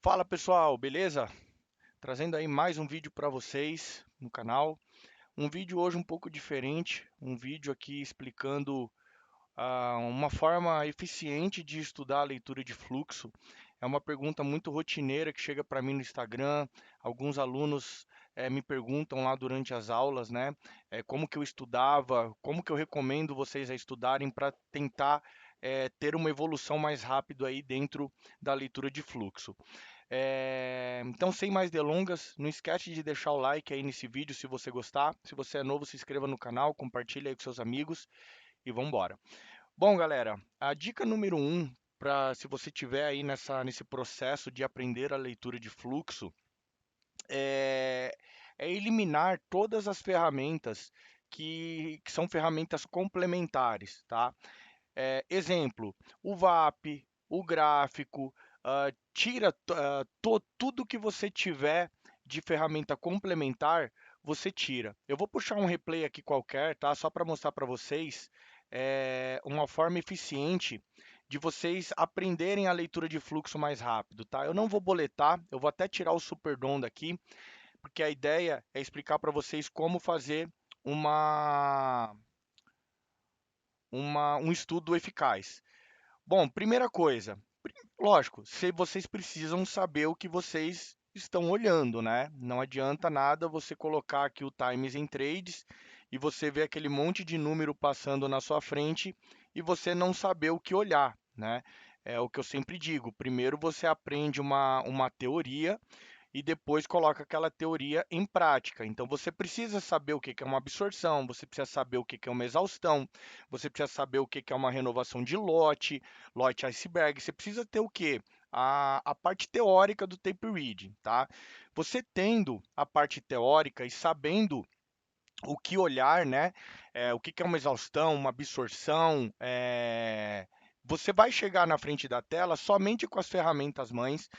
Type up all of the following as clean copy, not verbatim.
Fala pessoal, beleza? Trazendo aí mais um vídeo para vocês no canal. Um vídeo hoje um pouco diferente, um vídeo aqui explicando uma forma eficiente de estudar a leitura de fluxo. É uma pergunta muito rotineira que chega para mim no Instagram. Alguns alunos me perguntam lá durante as aulas, né? Como que eu estudava, como que eu recomendo vocês a estudarem para tentar ter uma evolução mais rápido aí dentro da leitura de fluxo. Então, sem mais delongas, não esquece de deixar o like aí nesse vídeo se você gostar. Se você é novo, se inscreva no canal, compartilhe aí com seus amigos e vamos embora. Bom, galera, a dica número um, para se você tiver aí nesse processo de aprender a leitura de fluxo, é, é eliminar todas as ferramentas que são ferramentas complementares, tá? Exemplo, o VAP, o gráfico, tira tudo que você tiver de ferramenta complementar, você tira. Eu vou puxar um replay aqui qualquer, tá? Só para mostrar para vocês uma forma eficiente de vocês aprenderem a leitura de fluxo mais rápido, tá? Eu não vou boletar, eu vou até tirar o Superdom daqui, porque a ideia é explicar para vocês como fazer uma, um estudo eficaz. Bom, primeira coisa, lógico, vocês precisam saber o que vocês estão olhando, né? Não adianta nada você colocar aqui o Times em Trades e você ver aquele monte de número passando na sua frente e você não saber o que olhar, né? É o que eu sempre digo. Primeiro você aprende uma teoria e depois coloca aquela teoria em prática. Então você precisa saber o que é uma absorção, você precisa saber o que é uma exaustão, você precisa saber o que é uma renovação de lote, lote iceberg. Você precisa ter o quê? A parte teórica do tape reading, tá? Você tendo a parte teórica e sabendo o que olhar, né? O que é uma exaustão, uma absorção, você vai chegar na frente da tela somente com as ferramentas mães.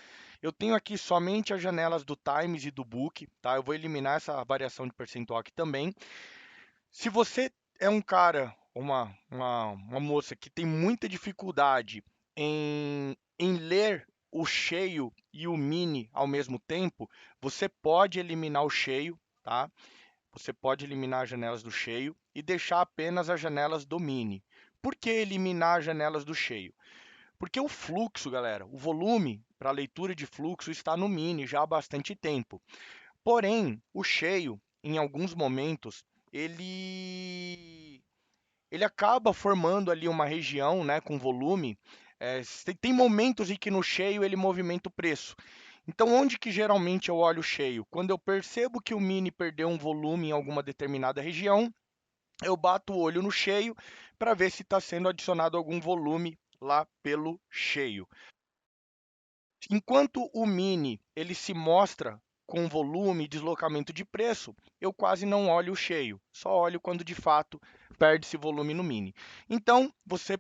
Eu tenho aqui somente as janelas do Times e do Book, tá? Eu vou eliminar essa variação de percentual aqui também. Se você é um cara, uma moça que tem muita dificuldade em ler o cheio e o mini ao mesmo tempo, você pode eliminar o cheio, tá? Você pode eliminar as janelas do cheio e deixar apenas as janelas do mini. Por que eliminar as janelas do cheio? Porque o fluxo, galera, o volume para leitura de fluxo está no mini já há bastante tempo. Porém, o cheio, em alguns momentos, ele acaba formando ali uma região, né, com volume. Tem momentos em que no cheio ele movimenta o preço. Então, onde que geralmente eu olho o cheio? Quando eu percebo que o mini perdeu um volume em alguma determinada região, eu bato o olho no cheio para ver se está sendo adicionado algum volume lá pelo cheio. Enquanto o mini ele se mostra com volume e deslocamento de preço, eu quase não olho o cheio, só olho quando de fato perde-se volume no mini. Então,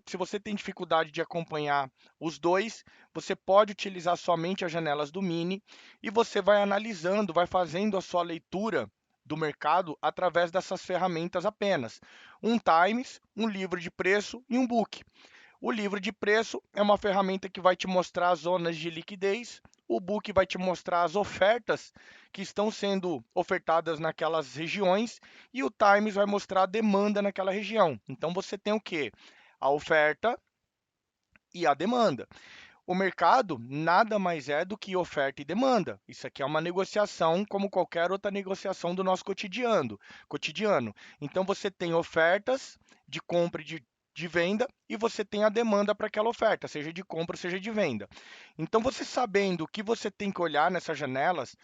se você tem dificuldade de acompanhar os dois, você pode utilizar somente as janelas do mini e você vai analisando, vai fazendo a sua leitura do mercado através dessas ferramentas apenas. Um Times, um livro de preço e um book. O livro de preço é uma ferramenta que vai te mostrar as zonas de liquidez. O book vai te mostrar as ofertas que estão sendo ofertadas naquelas regiões e o Times vai mostrar a demanda naquela região. Então você tem o que? A oferta e a demanda. O mercado nada mais é do que oferta e demanda. Isso aqui é uma negociação como qualquer outra negociação do nosso cotidiano. Então você tem ofertas de compra e de venda e você tem a demanda para aquela oferta, seja de compra ou seja de venda. Então você sabendo o que você tem que olhar nessas janelas,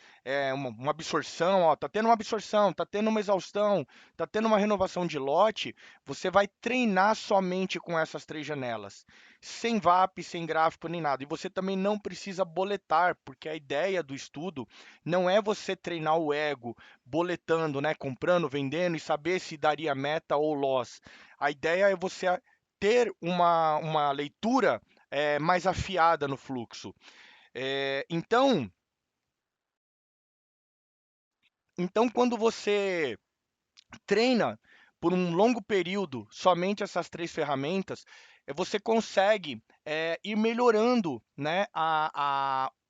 uma absorção, ó, tá tendo uma absorção, tá tendo uma exaustão, tá tendo uma renovação de lote, você vai treinar somente com essas três janelas sem VAP, sem gráfico nem nada. E você também não precisa boletar, porque a ideia do estudo não é você treinar o ego boletando, né, comprando, vendendo e saber se daria meta ou loss. A ideia é você ter uma leitura mais afiada no fluxo. Então, quando você treina por um longo período somente essas três ferramentas, você consegue ir melhorando, né,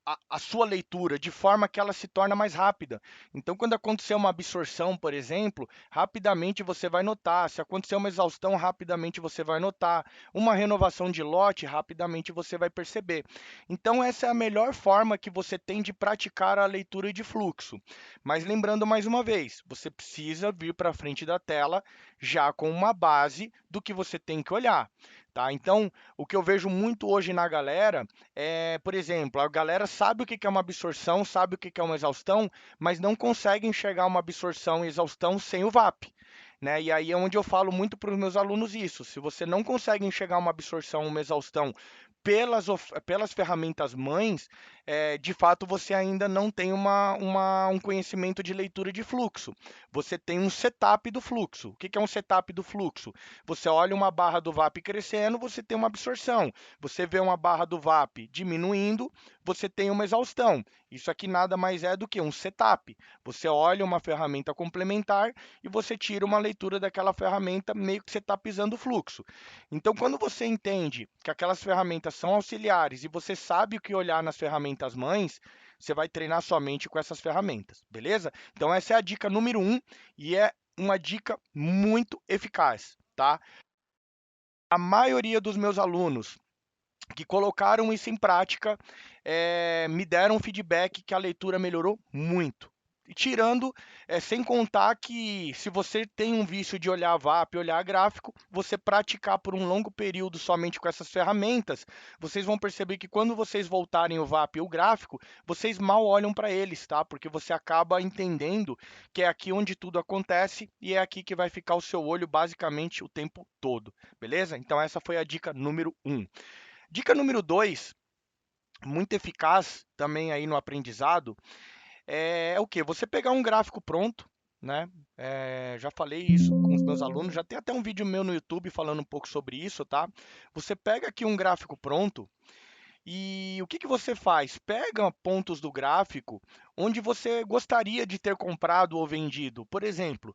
a sua leitura de forma que ela se torna mais rápida. Então, quando acontecer uma absorção, por exemplo, rapidamente você vai notar. Se acontecer uma exaustão, rapidamente você vai notar. Uma renovação de lote, rapidamente você vai perceber. Então, essa é a melhor forma que você tem de praticar a leitura de fluxo. Mas lembrando mais uma vez, você precisa vir para frente da tela já com uma base do que você tem que olhar. Tá? Então, o que eu vejo muito hoje na galera é, por exemplo, a galera sabe o que que é uma absorção, sabe o que que é uma exaustão, mas não consegue enxergar uma absorção e exaustão sem o VAP. Né? E aí é onde eu falo muito para os meus alunos isso. Se você não consegue enxergar uma absorção, uma exaustão pelas ferramentas mães, de fato você ainda não tem um conhecimento de leitura de fluxo. Você tem um setup do fluxo. O que que é um setup do fluxo? Você olha uma barra do VAP crescendo, você tem uma absorção. Você vê uma barra do VAP diminuindo, você tem uma exaustão. Isso aqui nada mais é do que um setup. Você olha uma ferramenta complementar e você tira uma leitura daquela ferramenta meio que setupizando o fluxo. Então, quando você entende que aquelas ferramentas são auxiliares e você sabe o que olhar nas ferramentas mães, você vai treinar sua mente com essas ferramentas, beleza? Então, essa é a dica número um e é uma dica muito eficaz, tá? A maioria dos meus alunos que colocaram isso em prática, me deram feedback que a leitura melhorou muito. E tirando, sem contar que se você tem um vício de olhar VAP, olhar gráfico, você praticar por um longo período somente com essas ferramentas, vocês vão perceber que quando vocês voltarem o VAP e o gráfico, vocês mal olham para eles, tá? Porque você acaba entendendo que é aqui onde tudo acontece e é aqui que vai ficar o seu olho basicamente o tempo todo, beleza? Então essa foi a dica número um. Dica número 2, muito eficaz também aí no aprendizado, é o quê? Você pegar um gráfico pronto, né? Já falei isso com os meus alunos, já tem até um vídeo meu no YouTube falando um pouco sobre isso, tá? Você pega aqui um gráfico pronto e o que que você faz? Pega pontos do gráfico onde você gostaria de ter comprado ou vendido. Por exemplo,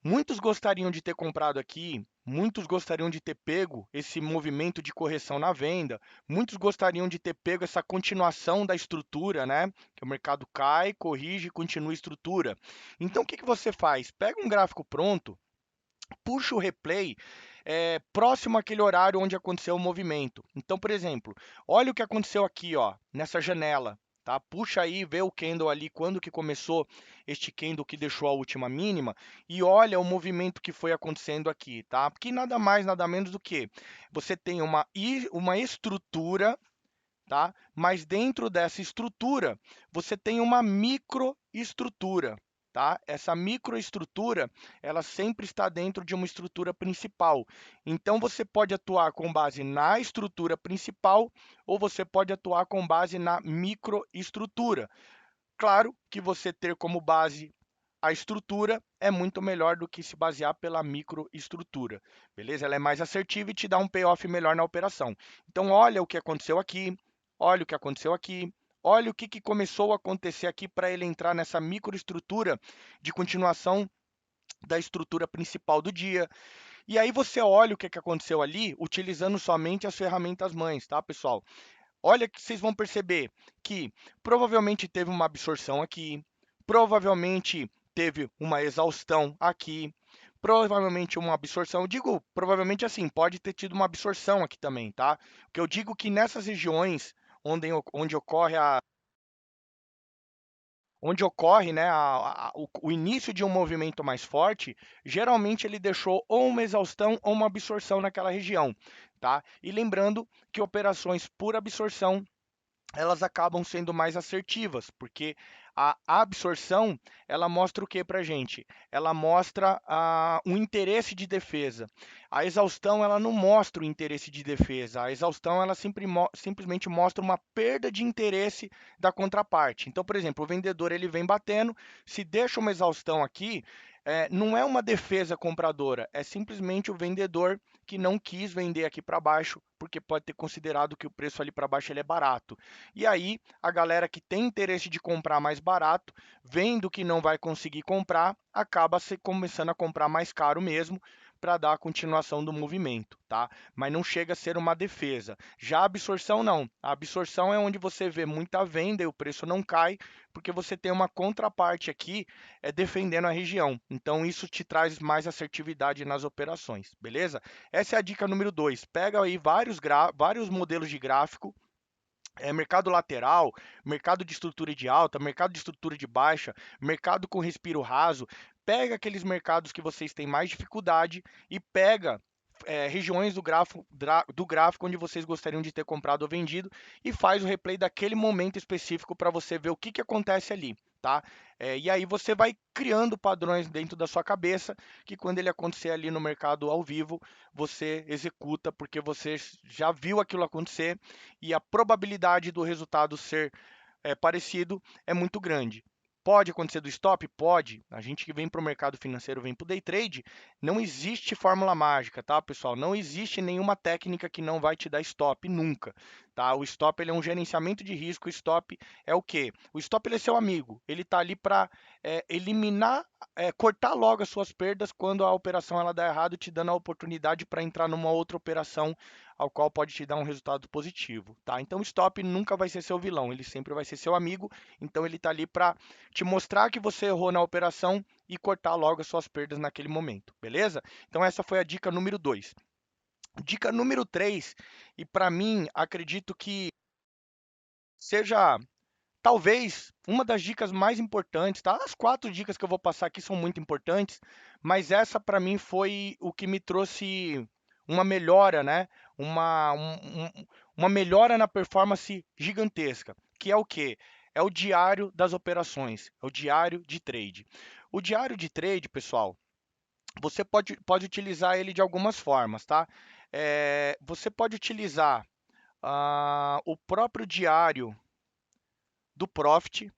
muitos gostariam de ter comprado aqui, muitos gostariam de ter pego esse movimento de correção na venda, muitos gostariam de ter pego essa continuação da estrutura, né? Que o mercado cai, corrige, continua a estrutura. Então, o que que você faz? Pega um gráfico pronto, puxa o replay próximo àquele horário onde aconteceu o movimento. Então, por exemplo, olha o que aconteceu aqui, ó, nessa janela. Tá? Puxa aí, vê o candle ali, quando que começou este candle que deixou a última mínima, e olha o movimento que foi acontecendo aqui, tá? Porque nada mais, nada menos do que você tem uma estrutura, tá? Mas dentro dessa estrutura, você tem uma microestrutura, tá? Essa microestrutura, ela sempre está dentro de uma estrutura principal. Então, você pode atuar com base na estrutura principal ou você pode atuar com base na microestrutura. Claro que você ter como base a estrutura é muito melhor do que se basear pela microestrutura, beleza? Ela é mais assertiva e te dá um payoff melhor na operação. Então, olha o que aconteceu aqui, olha o que aconteceu aqui, olha o que começou a acontecer aqui para ele entrar nessa microestrutura de continuação da estrutura principal do dia. E aí você olha o que aconteceu ali, utilizando somente as ferramentas mães, tá, pessoal? Olha que vocês vão perceber que provavelmente teve uma absorção aqui, provavelmente teve uma exaustão aqui, provavelmente uma absorção. Eu digo provavelmente assim, pode ter tido uma absorção aqui também, tá? Porque eu digo que nessas regiões onde ocorre né, o início de um movimento mais forte, geralmente ele deixou ou uma exaustão ou uma absorção naquela região, tá? E lembrando que operações por absorção elas acabam sendo mais assertivas, porque a absorção, ela mostra o que para a gente? Ela mostra um interesse de defesa. A exaustão, ela não mostra o interesse de defesa. A exaustão, ela simplesmente mostra uma perda de interesse da contraparte. Então, por exemplo, o vendedor ele vem batendo, se deixa uma exaustão aqui, não é uma defesa compradora, é simplesmente o vendedor que não quis vender aqui para baixo, porque pode ter considerado que o preço ali para baixo ele é barato. E aí, a galera que tem interesse de comprar mais barato, vendo que não vai conseguir comprar, acaba começando a comprar mais caro mesmo, para dar a continuação do movimento, tá? Mas não chega a ser uma defesa. Já a absorção não. A absorção é onde você vê muita venda e o preço não cai, porque você tem uma contraparte aqui defendendo a região. Então isso te traz mais assertividade nas operações, beleza? Essa é a dica número 2. Pega aí vários modelos de gráfico, mercado lateral, mercado de estrutura de alta, mercado de estrutura de baixa, mercado com respiro raso. Pega aqueles mercados que vocês têm mais dificuldade e pega regiões do gráfico onde vocês gostariam de ter comprado ou vendido e faz o replay daquele momento específico para você ver o que acontece ali, tá? E aí você vai criando padrões dentro da sua cabeça que quando ele acontecer ali no mercado ao vivo, você executa porque você já viu aquilo acontecer e a probabilidade do resultado ser parecido é muito grande. Pode acontecer do stop? Pode. A gente que vem para o mercado financeiro, vem para o day trade, não existe fórmula mágica, tá, pessoal? Não existe nenhuma técnica que não vai te dar stop, nunca. Tá? O stop ele é um gerenciamento de risco. O stop é o quê? O stop ele é seu amigo. Ele está ali para eliminar, cortar logo as suas perdas quando a operação ela dá errado, te dando a oportunidade para entrar numa outra operação ao qual pode te dar um resultado positivo, tá? Então, o stop nunca vai ser seu vilão, ele sempre vai ser seu amigo. Então, ele está ali para te mostrar que você errou na operação e cortar logo as suas perdas naquele momento, beleza? Então, essa foi a dica número 2. Dica número 3, e para mim, acredito que seja talvez uma das dicas mais importantes, tá? As 4 dicas que eu vou passar aqui são muito importantes, mas essa para mim foi o que me trouxe uma melhora, né? Uma melhora na performance gigantesca, que é o quê? É o diário das operações, é o diário de trade. O diário de trade, pessoal, você pode utilizar ele de algumas formas, tá? Você pode utilizar o próprio diário do Profit,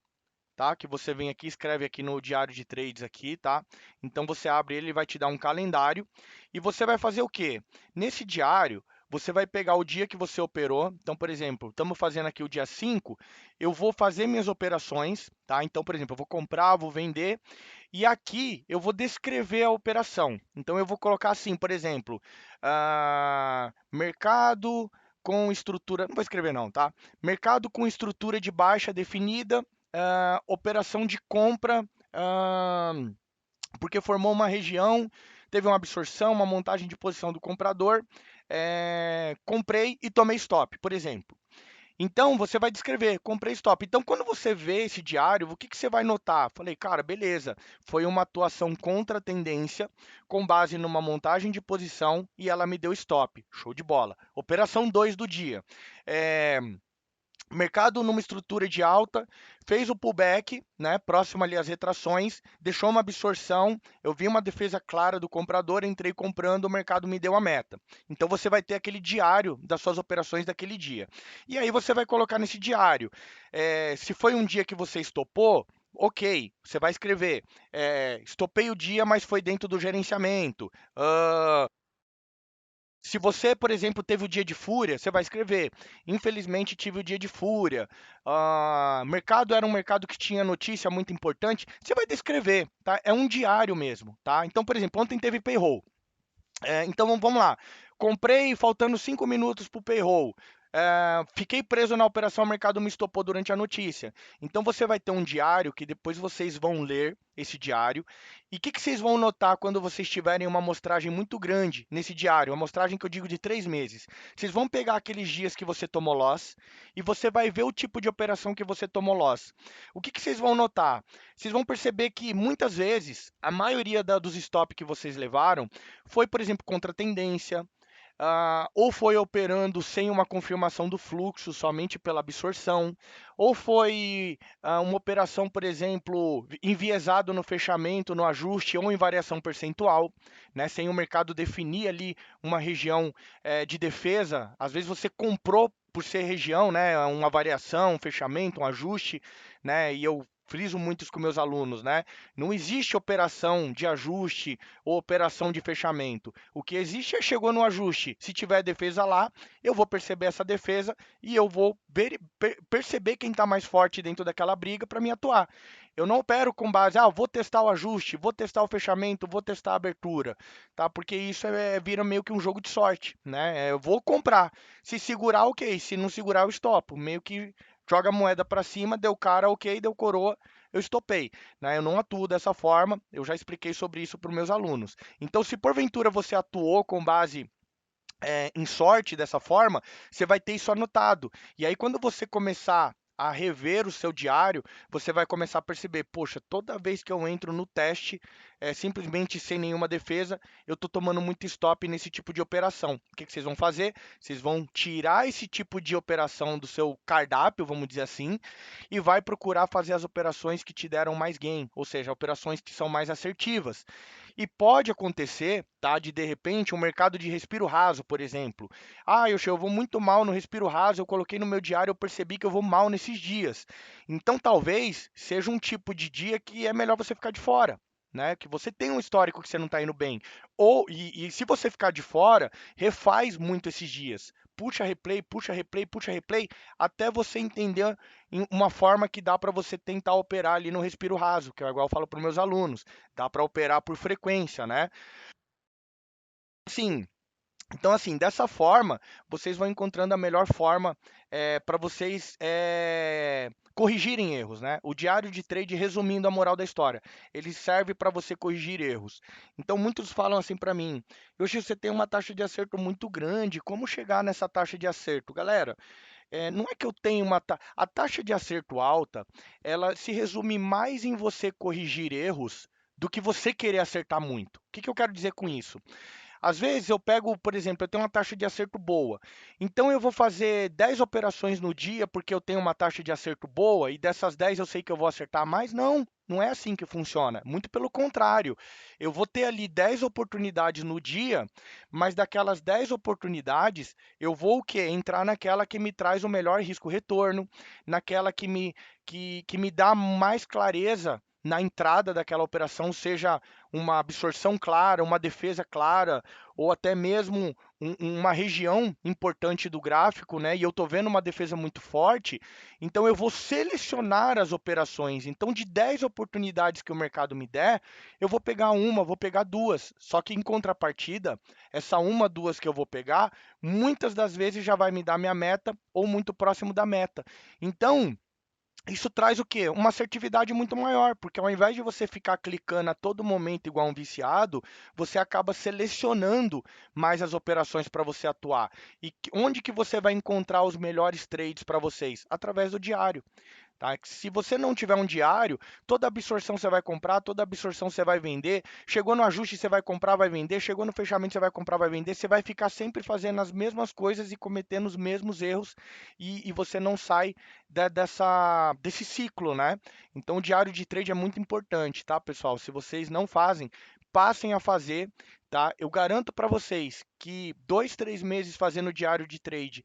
tá? Que você vem aqui, escreve aqui no diário de trades aqui, tá? Então você abre ele, ele vai te dar um calendário e você vai fazer o quê? Nesse diário, você vai pegar o dia que você operou. Então, por exemplo, estamos fazendo aqui o dia 5, eu vou fazer minhas operações, tá? Então, por exemplo, eu vou comprar, vou vender e aqui eu vou descrever a operação. Então eu vou colocar assim, por exemplo, mercado com estrutura, não vou escrever não, tá? Mercado com estrutura de baixa definida, operação de compra, porque formou uma região, teve uma absorção, uma montagem de posição do comprador, comprei e tomei stop, por exemplo. Então, você vai descrever, comprei stop. Então, quando você vê esse diário, o que você vai notar? Falei, cara, beleza, foi uma atuação contra a tendência, com base numa montagem de posição, e ela me deu stop. Show de bola. Operação 2 do dia. Mercado numa estrutura de alta, fez o pullback, né, próximo ali às retrações, deixou uma absorção, eu vi uma defesa clara do comprador, entrei comprando, o mercado me deu a meta. Então você vai ter aquele diário das suas operações daquele dia. E aí você vai colocar nesse diário, se foi um dia que você estopou, ok, você vai escrever, estopei o dia, mas foi dentro do gerenciamento. Se você, por exemplo, teve o dia de fúria, você vai escrever. Infelizmente tive o dia de fúria. Mercado era um mercado que tinha notícia muito importante. Você vai descrever, tá? É um diário mesmo, tá? Então, por exemplo, ontem teve payroll. Então vamos lá. Comprei faltando 5 minutos para o payroll. Fiquei preso na operação, o mercado me estopou durante a notícia. Então você vai ter um diário que depois vocês vão ler esse diário. E o que vocês vão notar quando vocês tiverem uma amostragem muito grande nesse diário? Uma amostragem que eu digo de 3 meses. Vocês vão pegar aqueles dias que você tomou loss e você vai ver o tipo de operação que você tomou loss. O que vocês vão notar? Vocês vão perceber que muitas vezes a maioria dos stop que vocês levaram foi, por exemplo, contra a tendência, ou foi operando sem uma confirmação do fluxo, somente pela absorção, ou foi uma operação, por exemplo, enviesado no fechamento, no ajuste ou em variação percentual, né, sem o mercado definir ali uma região de defesa. Às vezes você comprou por ser região, né, uma variação, um fechamento, um ajuste, né, e eu friso muito isso com meus alunos, né? Não existe operação de ajuste ou operação de fechamento. O que existe é chegou no ajuste. Se tiver defesa lá, eu vou perceber essa defesa e eu vou perceber quem está mais forte dentro daquela briga para me atuar. Eu não opero com base, vou testar o ajuste, vou testar o fechamento, vou testar a abertura, tá? Porque isso vira meio que um jogo de sorte, né? Eu vou comprar. Se segurar, ok. Se não segurar, eu estopo. Meio que joga a moeda para cima, deu cara, ok, deu coroa, eu estopei, né? Eu não atuo dessa forma, eu já expliquei sobre isso para os meus alunos. Então, se porventura você atuou com base em sorte dessa forma, você vai ter isso anotado. E aí, quando você começar a rever o seu diário, você vai começar a perceber, poxa, toda vez que eu entro no teste, simplesmente sem nenhuma defesa, eu estou tomando muito stop nesse tipo de operação. O que vocês vão fazer? Vocês vão tirar esse tipo de operação do seu cardápio, vamos dizer assim, e vai procurar fazer as operações que te deram mais gain, ou seja, operações que são mais assertivas. E pode acontecer, tá, de repente um mercado de respiro raso, por exemplo. Eu vou muito mal no respiro raso, eu coloquei no meu diário, eu percebi que eu vou mal nesses dias. Então talvez seja um tipo de dia que é melhor você ficar de fora. Né, que você tem um histórico que você não está indo bem. E se você ficar de fora, refaz muito esses dias. Puxa replay, puxa replay, puxa replay, até você entender uma forma que dá para você tentar operar ali no respiro raso, que é igual eu falo para os meus alunos. Dá para operar por frequência, né? Sim. Então, assim, dessa forma, vocês vão encontrando a melhor forma para vocês corrigirem erros, né? O diário de trade, resumindo a moral da história, ele serve para você corrigir erros. Então, muitos falam assim para mim: hoje você tem uma taxa de acerto muito grande, como chegar nessa taxa de acerto? Galera, não é que eu tenho a taxa de acerto alta, ela se resume mais em você corrigir erros do que você querer acertar muito. O que eu quero dizer com isso? Às vezes eu pego, por exemplo, eu tenho uma taxa de acerto boa. Então eu vou fazer 10 operações no dia porque eu tenho uma taxa de acerto boa e dessas 10 eu sei que eu vou acertar mais? Não, não é assim que funciona. Muito pelo contrário. Eu vou ter ali 10 oportunidades no dia, mas daquelas 10 oportunidades, eu vou o quê? Entrar naquela que me traz o melhor risco-retorno, naquela que me dá mais clareza na entrada daquela operação, seja uma absorção clara, uma defesa clara, ou até mesmo uma região importante do gráfico, né? E eu estou vendo uma defesa muito forte, então eu vou selecionar as operações. Então, de 10 oportunidades que o mercado me der, eu vou pegar uma, vou pegar duas. Só que em contrapartida, essa uma, duas que eu vou pegar, muitas das vezes já vai me dar minha meta ou muito próximo da meta. Então, isso traz o quê? Uma assertividade muito maior, porque ao invés de você ficar clicando a todo momento igual um viciado, você acaba selecionando mais as operações para você atuar. E onde que você vai encontrar os melhores trades para vocês? Através do diário. Tá? Se você não tiver um diário, toda absorção você vai comprar, toda absorção você vai vender. Chegou no ajuste, você vai comprar, vai vender. Chegou no fechamento, você vai comprar, vai vender. Você vai ficar sempre fazendo as mesmas coisas e cometendo os mesmos erros e você não sai desse ciclo, né? Então, o diário de trade é muito importante, tá, pessoal? Se vocês não fazem, passem a fazer, tá? Eu garanto para vocês que 2, 3 meses fazendo diário de trade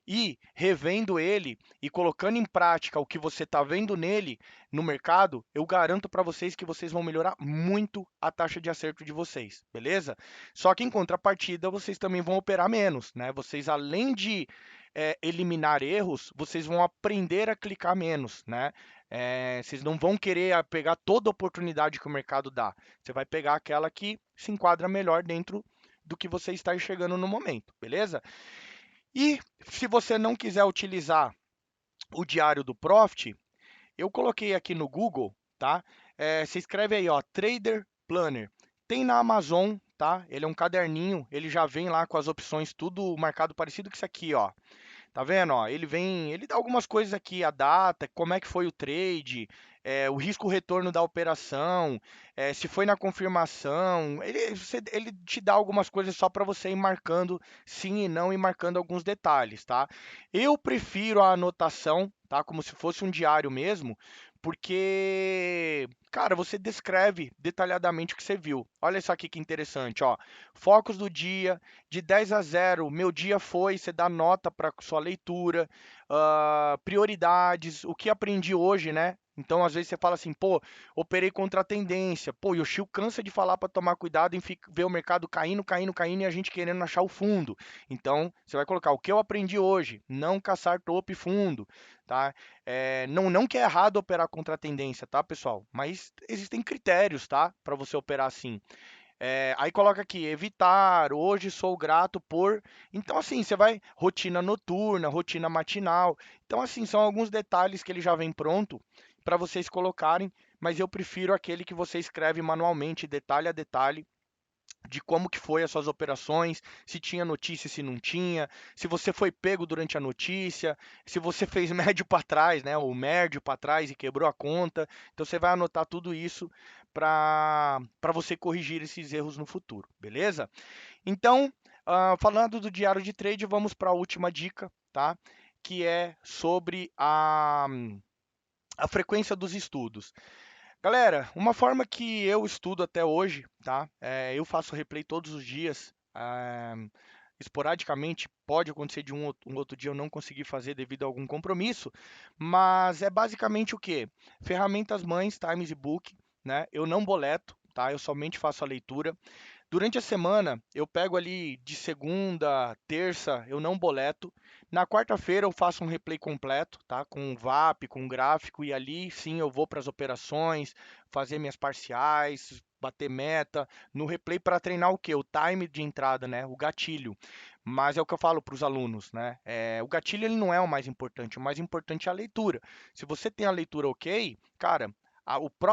e revendo ele e colocando em prática o que você está vendo nele no mercado, eu garanto para vocês que vocês vão melhorar muito a taxa de acerto de vocês, beleza? Só que em contrapartida, vocês também vão operar menos, né? Vocês, além de eliminar erros, vocês vão aprender a clicar menos, né? Vocês não vão querer pegar toda a oportunidade que o mercado dá. Você vai pegar aquela que se enquadra melhor dentro do que você está enxergando no momento, beleza? E se você não quiser utilizar o diário do Profit, eu coloquei aqui no Google, tá? Você escreve aí, ó, Trader Planner. Tem na Amazon, tá? Ele é um caderninho, ele já vem lá com as opções tudo marcado parecido com isso aqui, ó. Tá vendo? Ó, ele dá algumas coisas aqui, a data, como é que foi o trade, o risco-retorno da operação, se foi na confirmação. Ele te dá algumas coisas só para você ir marcando sim e não e marcando alguns detalhes, tá? Eu prefiro a anotação, tá? Como se fosse um diário mesmo, porque, cara, você descreve detalhadamente o que você viu. Olha só aqui que interessante, ó. Focos do dia, de 10 a 0, meu dia foi, você dá nota para sua leitura, prioridades, o que aprendi hoje, né? Então, às vezes você fala assim, pô, operei contra a tendência. Pô, e o Chiu cansa de falar para tomar cuidado em ver o mercado caindo, caindo, caindo e a gente querendo achar o fundo. Então, você vai colocar o que eu aprendi hoje, não caçar topo e fundo, tá? Não que é errado operar contra a tendência, tá, pessoal? Mas existem critérios, tá, para você operar assim. Aí coloca aqui, evitar, hoje sou grato por. Então, assim, você vai rotina noturna, rotina matinal. Então, assim, são alguns detalhes que ele já vem pronto para vocês colocarem, mas eu prefiro aquele que você escreve manualmente, detalhe a detalhe, de como que foi as suas operações, se tinha notícia, se não tinha, se você foi pego durante a notícia, se você fez médio para trás, né, ou médio para trás e quebrou a conta. Então você vai anotar tudo isso para você corrigir esses erros no futuro, beleza? Então, falando do diário de trade, vamos para a última dica, tá? Que é sobre a frequência dos estudos. Galera, uma forma que eu estudo até hoje, tá? Eu faço replay todos os dias. Esporadicamente pode acontecer de um outro dia eu não conseguir fazer devido a algum compromisso, mas é basicamente o quê? Ferramentas mães, Times e Book, né? Eu não boleto, tá? Eu somente faço a leitura. Durante a semana, eu pego ali de segunda, terça, eu não boleto. Na quarta-feira eu faço um replay completo, tá? Com VAP, com gráfico, e ali sim eu vou para as operações, fazer minhas parciais, bater meta. No replay para treinar o quê? O time de entrada, né? O gatilho. Mas é o que eu falo para os alunos, né? O gatilho ele não é o mais importante é a leitura. Se você tem a leitura ok, cara,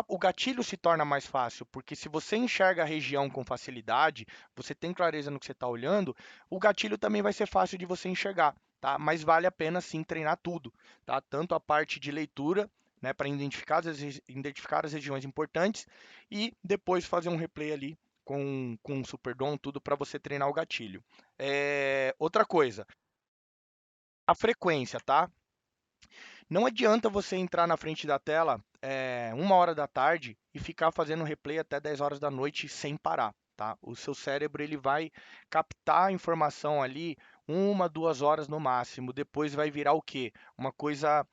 o gatilho se torna mais fácil, porque se você enxerga a região com facilidade, você tem clareza no que você está olhando, o gatilho também vai ser fácil de você enxergar, tá? Mas vale a pena sim treinar tudo, tá? Tanto a parte de leitura, né, para identificar as regiões importantes e depois fazer um replay ali com um Superdom, tudo para você treinar o gatilho. Outra coisa, a frequência, tá? Não adianta você entrar na frente da tela 1 hora da tarde e ficar fazendo replay até 10 horas da noite sem parar, tá? O seu cérebro ele vai captar a informação ali 1, 2 horas no máximo. Depois vai virar o quê? Uma coisa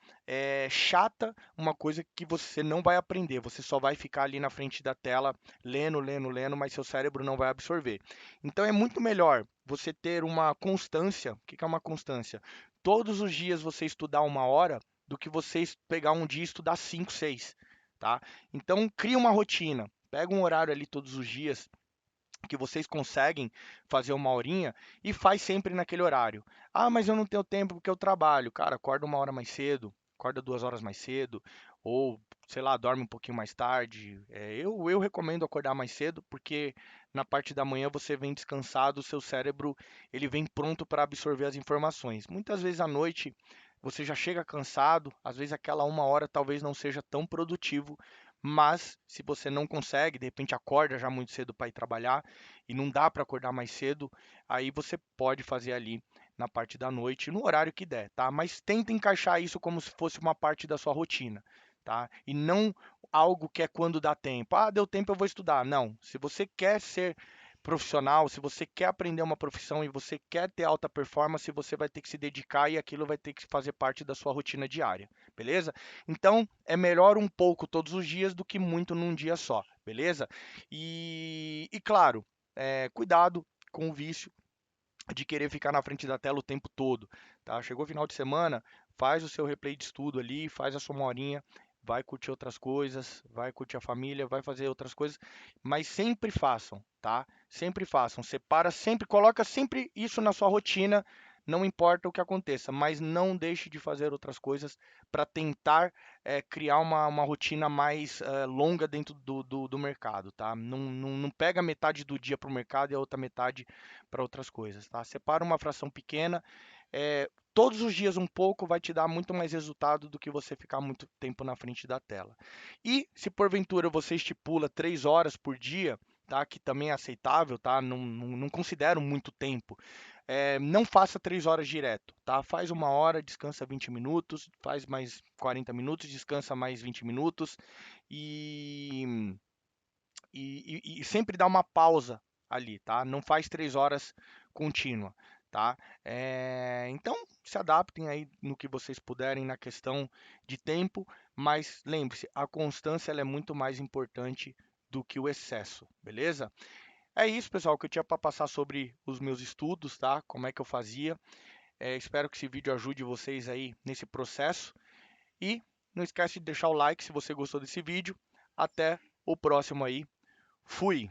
chata, uma coisa que você não vai aprender. Você só vai ficar ali na frente da tela lendo, lendo, lendo, mas seu cérebro não vai absorver. Então é muito melhor você ter uma constância. O que que é uma constância? Todos os dias você estudar 1 hora do que você pegar um dia e estudar 5, 6, tá? Então, cria uma rotina. Pega um horário ali todos os dias que vocês conseguem fazer 1 horinha e faz sempre naquele horário. Ah, mas eu não tenho tempo porque eu trabalho. Cara, acorda 1 hora mais cedo, acorda 2 horas mais cedo, ou sei lá, dorme um pouquinho mais tarde. Eu recomendo acordar mais cedo porque na parte da manhã você vem descansado, o seu cérebro ele vem pronto para absorver as informações. Muitas vezes à noite você já chega cansado, às vezes aquela 1 hora talvez não seja tão produtivo, mas se você não consegue, de repente acorda já muito cedo para ir trabalhar e não dá para acordar mais cedo, aí você pode fazer ali na parte da noite, no horário que der, tá? Mas tenta encaixar isso como se fosse uma parte da sua rotina, tá? E não algo que é quando dá tempo. Ah, deu tempo, eu vou estudar. Não. Se você quer ser profissional, se você quer aprender uma profissão e você quer ter alta performance, você vai ter que se dedicar e aquilo vai ter que fazer parte da sua rotina diária, beleza? Então, é melhor um pouco todos os dias do que muito num dia só, beleza? E claro, cuidado com o vício de querer ficar na frente da tela o tempo todo, tá? Chegou o final de semana, faz o seu replay de estudo ali, faz a sua 1 horinha, vai curtir outras coisas, vai curtir a família, vai fazer outras coisas, mas sempre façam, tá? Sempre façam. Separa sempre, coloca sempre isso na sua rotina, não importa o que aconteça, mas não deixe de fazer outras coisas para tentar criar uma rotina mais longa dentro do mercado, tá? Não pega metade do dia para o mercado e a outra metade para outras coisas, tá? Separa uma fração pequena, todos os dias um pouco vai te dar muito mais resultado do que você ficar muito tempo na frente da tela. E se porventura você estipula 3 horas por dia, tá? Que também é aceitável, tá? Não considero muito tempo. Não faça 3 horas direto, tá? Faz 1 hora, descansa 20 minutos, faz mais 40 minutos, descansa mais 20 minutos e e sempre dá uma pausa ali, tá? Não faz 3 horas contínua, tá? Então, se adaptem aí no que vocês puderem na questão de tempo, mas lembre-se, a constância ela é muito mais importante do que o excesso, beleza? É isso, pessoal, que eu tinha para passar sobre os meus estudos, tá? Como é que eu fazia. Espero que esse vídeo ajude vocês aí nesse processo. E não esquece de deixar o like se você gostou desse vídeo. Até o próximo aí. Fui!